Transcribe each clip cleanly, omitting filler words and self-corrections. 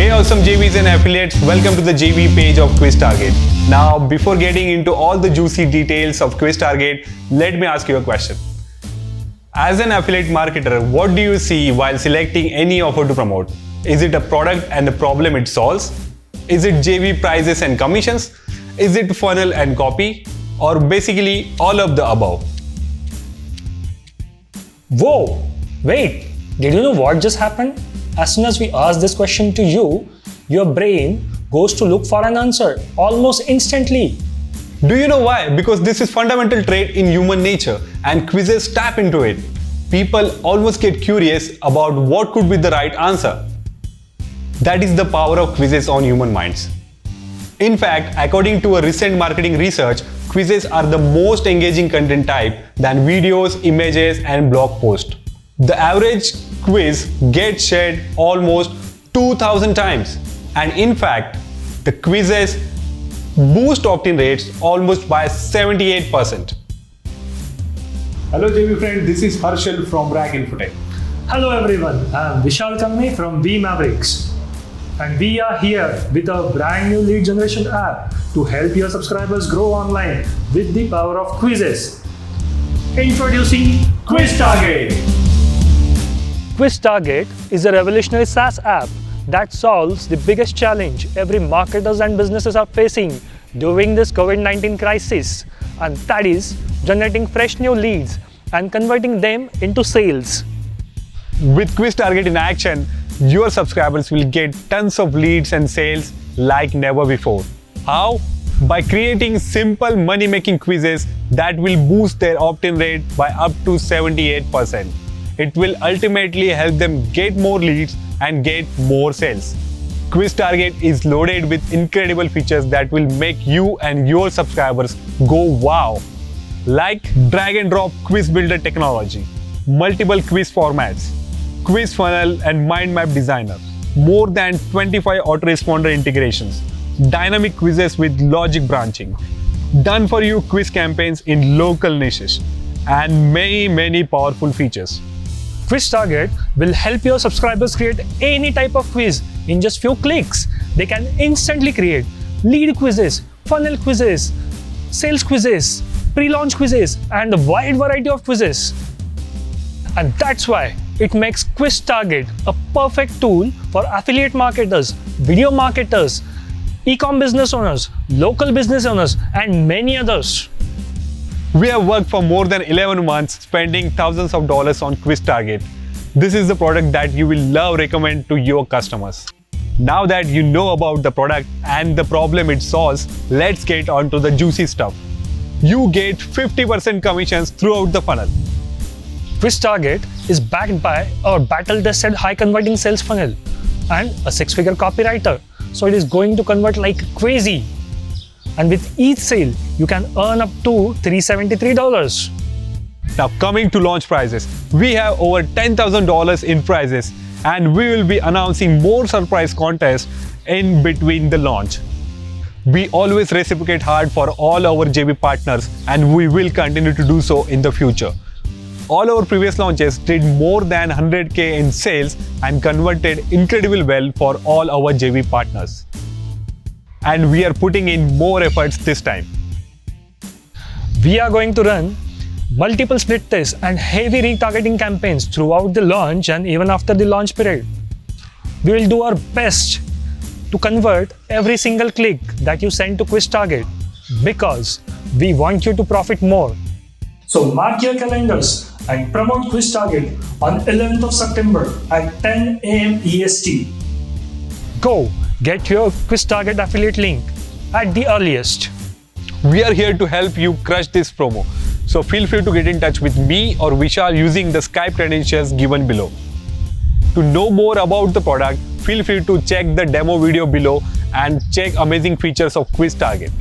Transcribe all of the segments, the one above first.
Hey awesome JVs and affiliates, welcome to the JV page of Quiz Target. Now before getting into all the juicy details of Quiz Target, let me ask you a question. As an affiliate marketer, what do you see while selecting any offer to promote? Is it a product and the problem it solves? Is it JV prices and commissions? Is it funnel and copy? Or basically all of the above? Whoa! Wait! Did you know what just happened? As soon as we ask this question to you, your brain goes to look for an answer almost instantly. Do you know why? Because this is fundamental trait in human nature and quizzes tap into it. People almost get curious about what could be the right answer. That is the power of quizzes on human minds. In fact, according to a recent marketing research, quizzes are the most engaging content type than videos, images, and blog posts. The average quiz gets shared almost 2000 times. And in fact, the quizzes boost opt-in rates almost by 78%. Hello JV friend, this is Harshal from Rag Infotech. Hello everyone, I'm Vishal Kamni from V Mavericks. And we are here with a brand new lead generation app to help your subscribers grow online with the power of quizzes. Introducing Quiz Target. Quiz Target is a revolutionary SaaS app that solves the biggest challenge every marketers and businesses are facing during this COVID-19 crisis, and that is generating fresh new leads and converting them into sales. With Quiz Target in action, your subscribers will get tons of leads and sales like never before. How? By creating simple money-making quizzes that will boost their opt-in rate by up to 78%. It will ultimately help them get more leads and get more sales. Quiz Target is loaded with incredible features that will make you and your subscribers go wow. Like drag and drop quiz builder technology, multiple quiz formats, quiz funnel and mind map designer, more than 25 autoresponder integrations, dynamic quizzes with logic branching, done for you quiz campaigns in local niches, and many powerful features. Quiz Target will help your subscribers create any type of quiz in just few clicks. They can instantly create lead quizzes, funnel quizzes, sales quizzes, pre-launch quizzes, and a wide variety of quizzes. And that's why it makes Quiz Target a perfect tool for affiliate marketers, video marketers, e-com business owners, local business owners, and many others. We have worked for more than 11 months spending thousands of dollars on Quiz Target. This is the product that you will recommend to your customers. Now that you know about the product and the problem it solves, let's get on to the juicy stuff. You get 50% commissions throughout the funnel. Quiz Target is backed by our battle-tested high-converting sales funnel and a six-figure copywriter, so it is going to convert like crazy. And with each sale, you can earn up to $373. Now coming to launch prices, we have over $10,000 in prizes and we will be announcing more surprise contests in between the launch. We always reciprocate hard for all our JV partners and we will continue to do so in the future. All our previous launches did more than 100K in sales and converted incredibly well for all our JV partners. And we are putting in more efforts this time. We are going to run multiple split tests and heavy retargeting campaigns throughout the launch and even after the launch period. We will do our best to convert every single click that you send to Quiz Target because we want you to profit more. So mark your calendars and promote Quiz Target on 11th of September at 10 a.m. EST. Go get your Quiz Target affiliate link at the earliest. We are here to help you crush this promo. So feel free to get in touch with me or Vishal using the Skype credentials given below. To know more about the product, feel free to check the demo video below and check amazing features of Quiz Target.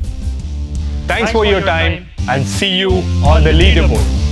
Thanks for your time and see you on the leaderboard.